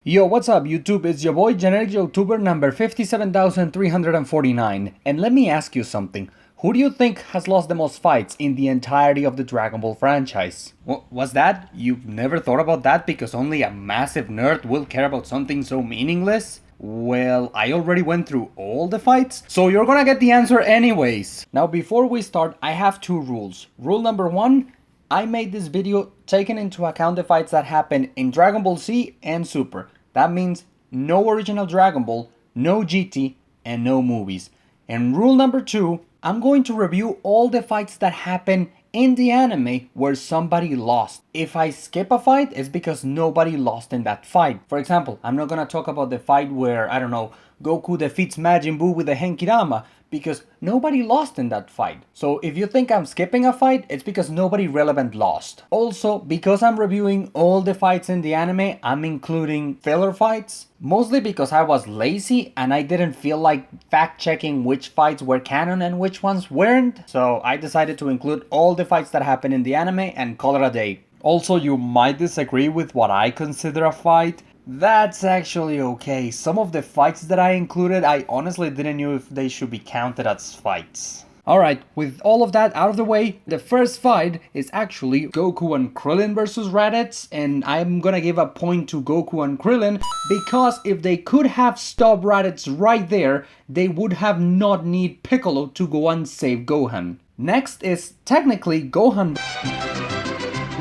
Yo, what's up YouTube? It's your boy Generic YouTuber number 57,349. And let me ask you something. Who do you think has lost the most fights in the entirety of the Dragon Ball franchise? What's that? You've never thought about that because only a massive nerd will care about something so meaningless? Well, I already went through all the fights, so you're gonna get the answer anyways. Now before we start, I have two rules. Rule number one, I made this video taking into account the fights that happen in Dragon Ball Z and Super. That means no original Dragon Ball, no GT, and no movies. And rule number two, I'm going to review all the fights that happen in the anime where somebody lost. If I skip a fight, it's because nobody lost in that fight. For example, I'm not gonna talk about the fight where, I don't know, Goku defeats Majin Buu with the Genkidama because nobody lost in that fight. So if you think I'm skipping a fight, it's because nobody relevant lost. Also, because I'm reviewing all the fights in the anime, I'm including filler fights, mostly because I was lazy and I didn't feel like fact checking which fights were canon and which ones weren't. So I decided to include all the fights that happen in the anime and call it a day. Also, you might disagree with what I consider a fight. That's actually okay. Some of the fights that I included, I honestly didn't know if they should be counted as fights. Alright, with all of that out of the way, the first fight is actually Goku and Krillin versus Raditz, and I'm gonna give a point to Goku and Krillin because if they could have stopped Raditz right there, they would have not need Piccolo to go and save Gohan. Next is technically Gohan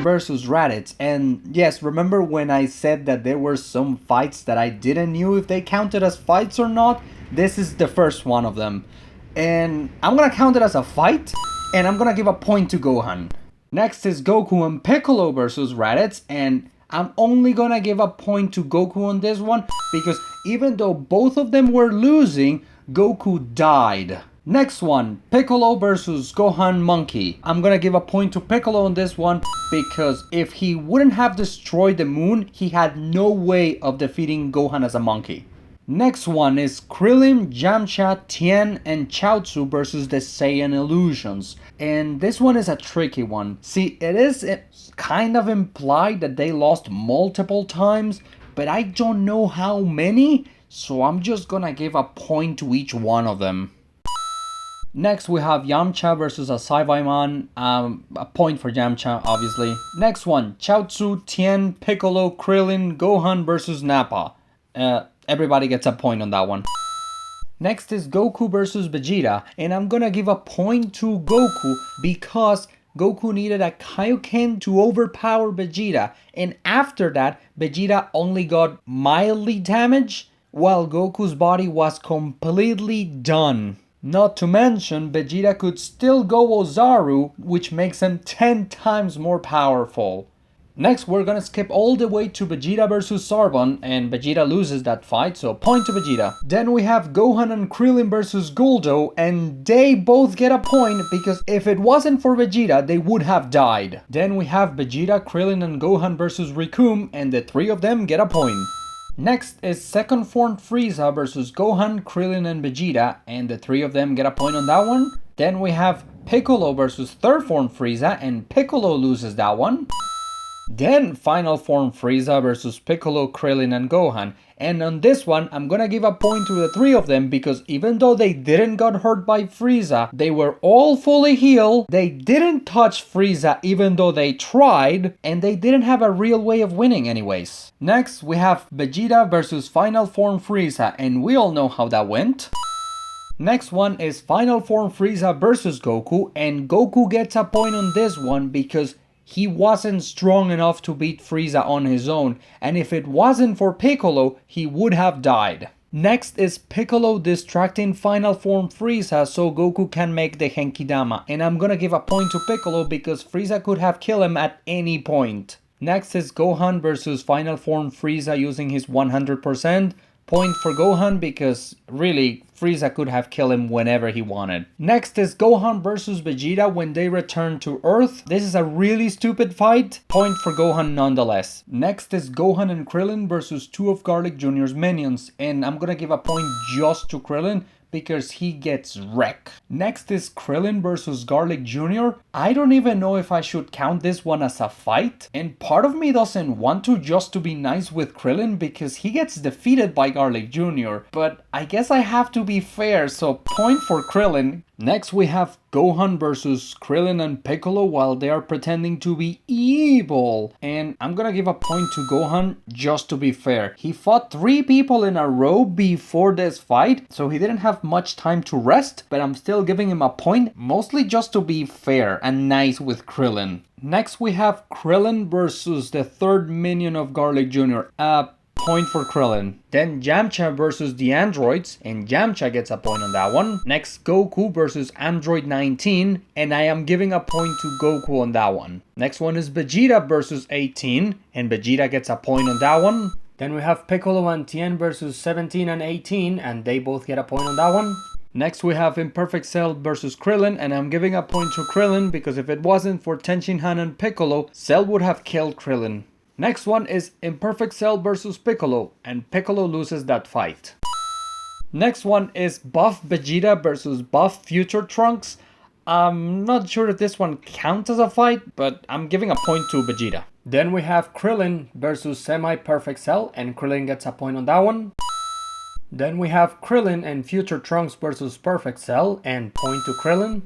versus Raditz, and yes, remember when I said that there were some fights that I didn't know if they counted as fights or not? This is the first one of them, and I'm gonna count it as a fight, and I'm gonna give a point to Gohan. Next is Goku and Piccolo versus Raditz, and I'm only gonna give a point to Goku on this one because even though both of them were losing, Goku died. Next one, Piccolo versus Gohan Monkey. I'm gonna give a point to Piccolo on this one because if he wouldn't have destroyed the moon, he had no way of defeating Gohan as a monkey. Next one is Krillin, Yamcha, Tien, and Chaozu versus the Saiyan Illusions. And this one is a tricky one. See, it is kind of implied that they lost multiple times, but I don't know how many, so I'm just gonna give a point to each one of them. Next we have Yamcha versus a Saiyaman, a point for Yamcha obviously. Next one, Chaozu, Tien, Piccolo, Krillin, Gohan versus Nappa. Everybody gets a point on that one. Next is Goku versus Vegeta, and I'm gonna give a point to Goku because Goku needed a Kaioken to overpower Vegeta, and after that Vegeta only got mildly damaged while Goku's body was completely done. Not to mention, Vegeta could still go Ozaru, which makes him 10 times more powerful. Next, we're gonna skip all the way to Vegeta versus Zarbon, and Vegeta loses that fight, so point to Vegeta. Then we have Gohan and Krillin versus Guldo, and they both get a point because if it wasn't for Vegeta, they would have died. Then we have Vegeta, Krillin, and Gohan versus Rikum, and the three of them get a point. Next is second form Frieza versus Gohan, Krillin, and Vegeta, and the three of them get a point on that one. Then we have Piccolo versus third form Frieza, and Piccolo loses that one. Then final form Frieza versus Piccolo, Krillin, and Gohan. And on this one, I'm gonna give a point to the three of them because even though they didn't got hurt by Frieza, they were all fully healed, they didn't touch Frieza even though they tried, and they didn't have a real way of winning anyways. Next, we have Vegeta versus final form Frieza, and we all know how that went. Next one is final form Frieza versus Goku, and Goku gets a point on this one because he wasn't strong enough to beat Frieza on his own, and if it wasn't for Piccolo, he would have died. Next is Piccolo distracting final form Frieza so Goku can make the Genkidama, and I'm gonna give a point to Piccolo because Frieza could have killed him at any point. Next is Gohan versus final form Frieza using his 100%. Point for Gohan because really Frieza could have killed him whenever he wanted. Next is Gohan versus Vegeta when they return to Earth. This is a really stupid fight. Point for Gohan nonetheless. Next is Gohan and Krillin versus two of Garlic Jr.'s minions, and I'm gonna give a point just to Krillin because he gets wrecked. Next is Krillin versus Garlic Jr. I don't even know if I should count this one as a fight, and part of me doesn't want to, just to be nice with Krillin because he gets defeated by Garlic Jr., but I guess I have to be fair, so point for Krillin. Next we have Gohan versus Krillin and Piccolo while they are pretending to be evil. And I'm gonna give a point to Gohan just to be fair. He fought 3 people in a row before this fight, so he didn't have much time to rest, but I'm still giving him a point, mostly just to be fair and nice with Krillin. Next we have Krillin versus the 3rd minion of Garlic Jr. Point for Krillin. Then Yamcha versus the androids, and Yamcha gets a point on that one. Next, Goku versus Android 19, and I am giving a point to Goku on that one. Next one is Vegeta versus 18, and Vegeta gets a point on that one. Then we have Piccolo and Tien versus 17 and 18, and they both get a point on that one. Next we have Imperfect Cell versus Krillin, and I'm giving a point to Krillin because if it wasn't for Tenshinhan and Piccolo, Cell would have killed Krillin. Next one is Imperfect Cell versus Piccolo, and Piccolo loses that fight. Next one is Buff Vegeta versus Buff Future Trunks. I'm not sure if this one counts as a fight, but I'm giving a point to Vegeta. Then we have Krillin versus Semi-Perfect Cell, and Krillin gets a point on that one. Then we have Krillin and Future Trunks versus Perfect Cell, and point to Krillin.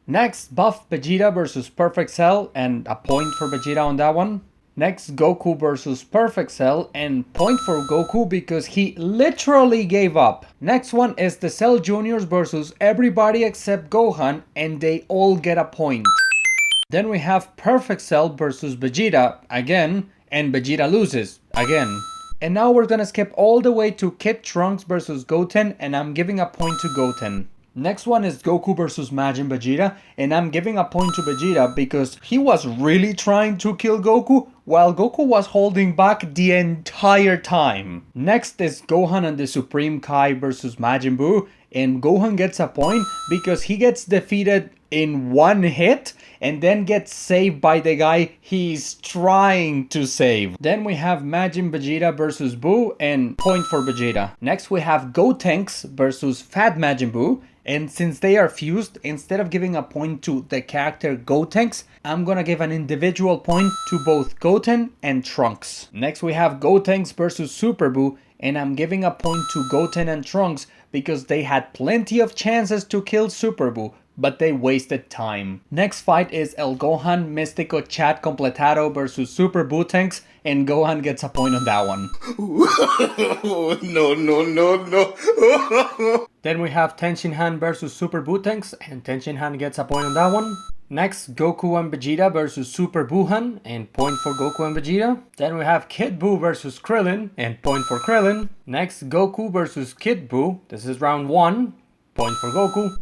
Next, Buff Vegeta versus Perfect Cell, and a point for Vegeta on that one. Next, Goku versus Perfect Cell, and point for Goku because he literally gave up. Next one is the Cell Juniors versus everybody except Gohan, and they all get a point. Then we have Perfect Cell versus Vegeta again, and Vegeta loses again. And now we're gonna skip all the way to Kid Trunks versus Goten, and I'm giving a point to Goten. Next one is Goku versus Majin Vegeta, and I'm giving a point to Vegeta because he was really trying to kill Goku while Goku was holding back the entire time. Next is Gohan and the Supreme Kai versus Majin Buu, and Gohan gets a point because he gets defeated in one hit and then gets saved by the guy he's trying to save. Then we have Majin Vegeta versus Buu, and point for Vegeta. Next we have Gotenks versus Fat Majin Buu, and since they are fused, instead of giving a point to the character Gotenks, I'm gonna give an individual point to both Goten and Trunks. Next we have Gotenks versus Super Buu, and I'm giving a point to Goten and Trunks because they had plenty of chances to kill Super Buu, but they wasted time. Next fight is El Gohan Mystico Chat Completado versus Super Bootanks, and Gohan gets a point on that one. No. Then we have Tenshinhan versus Super Bootanks, and Tenshinhan gets a point on that one. Next, Goku and Vegeta versus Super Buuhan, and point for Goku and Vegeta. Then we have Kid Buu versus Krillin, and point for Krillin. Next, Goku versus Kid Buu. This is round 1, point for Goku.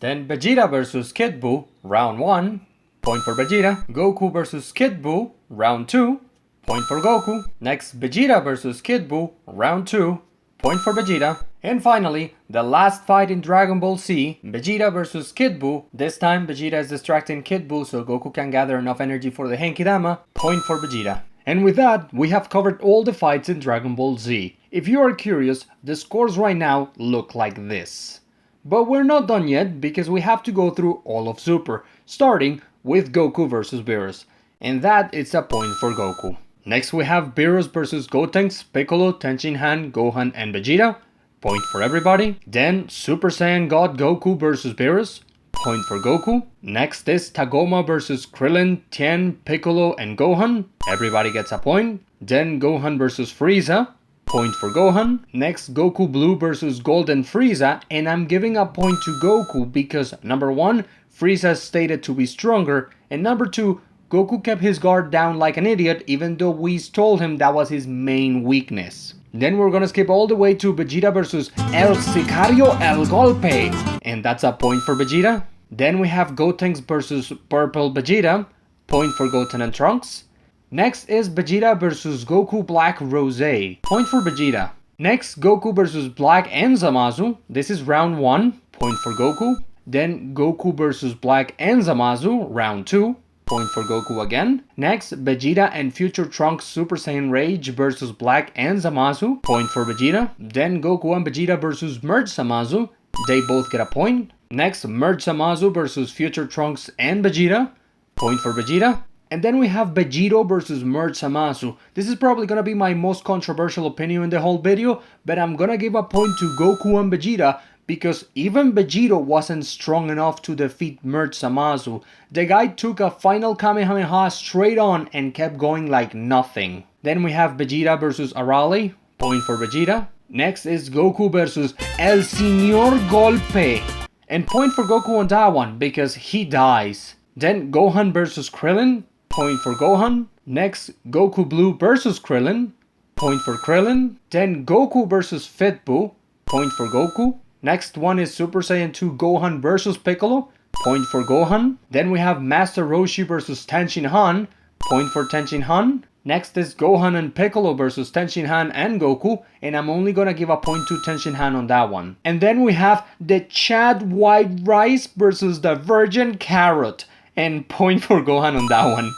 Then Vegeta versus Kid Buu, round 1, point for Vegeta. Goku versus Kid Buu, round 2, point for Goku. Next, Vegeta versus Kid Buu, round 2, point for Vegeta. And finally, the last fight in Dragon Ball Z, Vegeta versus Kid Buu. This time, Vegeta is distracting Kid Buu so Goku can gather enough energy for the Genkidama, point for Vegeta. And with that, we have covered all the fights in Dragon Ball Z. If you are curious, the scores right now look like this. But we're not done yet because we have to go through all of Super, starting with Goku versus Beerus. And that is a point for Goku. Next we have Beerus versus Gotenks, Piccolo, Tenshinhan, Gohan and Vegeta. Point for everybody. Then Super Saiyan God Goku versus Beerus. Point for Goku. Next is Tagoma versus Krillin, Tien, Piccolo and Gohan. Everybody gets a point. Then Gohan versus Frieza. Point for Gohan. Next, Goku Blue versus Golden Frieza, and I'm giving a point to Goku because number 1, Frieza is stated to be stronger, and number 2, Goku kept his guard down like an idiot even though Whis told him that was his main weakness. Then we're gonna skip all the way to Vegeta versus El Sicario El Golpe, and that's a point for Vegeta. Then we have Gotenks versus Purple Vegeta, point for Goten and Trunks. Next is Vegeta versus Goku Black Rose, point for Vegeta. Next, Goku versus Black and Zamasu, this is round 1, point for Goku. Then Goku versus Black and Zamasu, round 2, point for Goku again. Next, Vegeta and Future Trunks Super Saiyan Rage versus Black and Zamasu, point for Vegeta. Then Goku and Vegeta versus Merge Zamasu, They both get a point. Next, Merge Zamasu versus Future Trunks and Vegeta. Point for Vegeta. And then we have Vegito versus Merge Zamasu. This is probably gonna be my most controversial opinion in the whole video, but I'm gonna give a point to Goku and Vegeta because even Vegito wasn't strong enough to defeat Merge Zamasu. The guy took a final Kamehameha straight on and kept going like nothing. Then we have Vegeta versus Arale. Point for Vegeta. Next is Goku versus El Señor Golpe. And point for Goku on that one because he dies. Then Gohan versus Krillin. Point for Gohan. Next, Goku Blue versus Krillin. Point for Krillin. Then Goku versus Fit Buu. Point for Goku. Next one is Super Saiyan 2 Gohan versus Piccolo. Point for Gohan. Then we have Master Roshi versus Tenshin Han. Point for Tenshin Han. Next is Gohan and Piccolo versus Tenshin Han and Goku, and I'm only gonna give a point to Tenshin Han on that one. And then we have the Chad White Rice versus the Virgin Carrot, and point for Gohan on that one.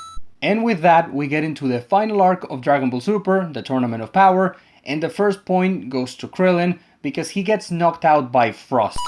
And with that, we get into the final arc of Dragon Ball Super, the Tournament of Power, and the first point goes to Krillin because he gets knocked out by Frost.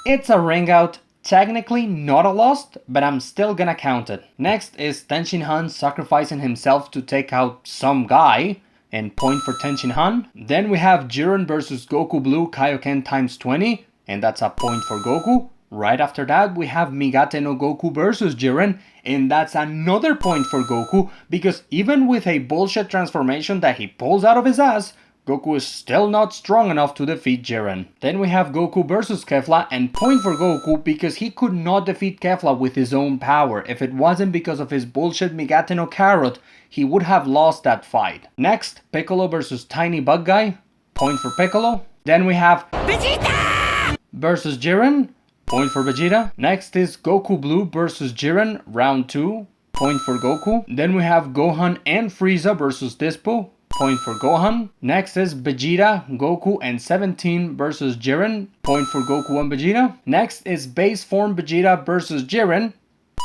It's a ring out. Technically not a loss, but I'm still gonna count it. Next is Tenshin Han sacrificing himself to take out some guy, and point for Tenshin Han. Then we have Jiren versus Goku Blue Kaioken times 20, and that's a point for Goku. Right after that, we have Migate no Goku versus Jiren, and that's another point for Goku, because even with a bullshit transformation that he pulls out of his ass, Goku is still not strong enough to defeat Jiren. Then we have Goku versus Kefla, and point for Goku because he could not defeat Kefla with his own power. If it wasn't because of his bullshit Migate no Carrot, he would have lost that fight. Next, Piccolo versus Tiny Bug Guy. Point for Piccolo. Then we have Vegeta versus Jiren. Point for Vegeta. Next is Goku Blue versus Jiren, round 2. Point for Goku. Then we have Gohan and Frieza versus Dispo. Point for Gohan. Next is Vegeta, Goku, and 17 versus Jiren. Point for Goku and Vegeta. Next is Base Form Vegeta versus Jiren.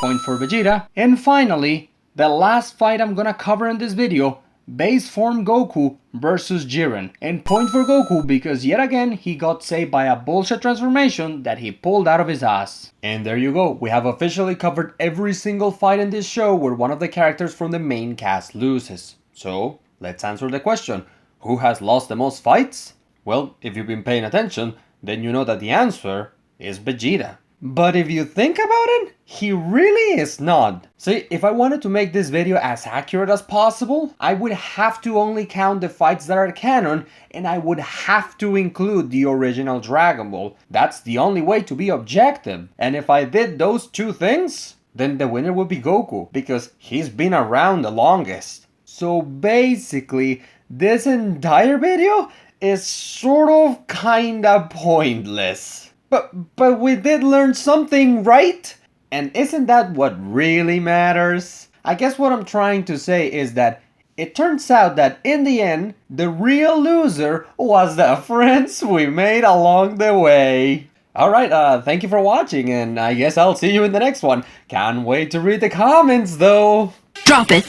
Point for Vegeta. And finally, the last fight I'm gonna cover in this video, Base Form Goku versus Jiren. And point for Goku because yet again he got saved by a bullshit transformation that he pulled out of his ass. And there you go, we have officially covered every single fight in this show where one of the characters from the main cast loses. So, let's answer the question, who has lost the most fights? Well, if you've been paying attention, then you know that the answer is Vegeta. But if you think about it, he really is not. See, if I wanted to make this video as accurate as possible, I would have to only count the fights that are canon, and I would have to include the original Dragon Ball. That's the only way to be objective. And if I did those two things, then the winner would be Goku, because he's been around the longest. So basically, this entire video is sort of kinda pointless. But we did learn something, right? And isn't that what really matters? I guess what I'm trying to say is that it turns out that in the end, the real loser was the friends we made along the way. Alright, thank you for watching, and I guess I'll see you in the next one. Can't wait to read the comments though. Drop it.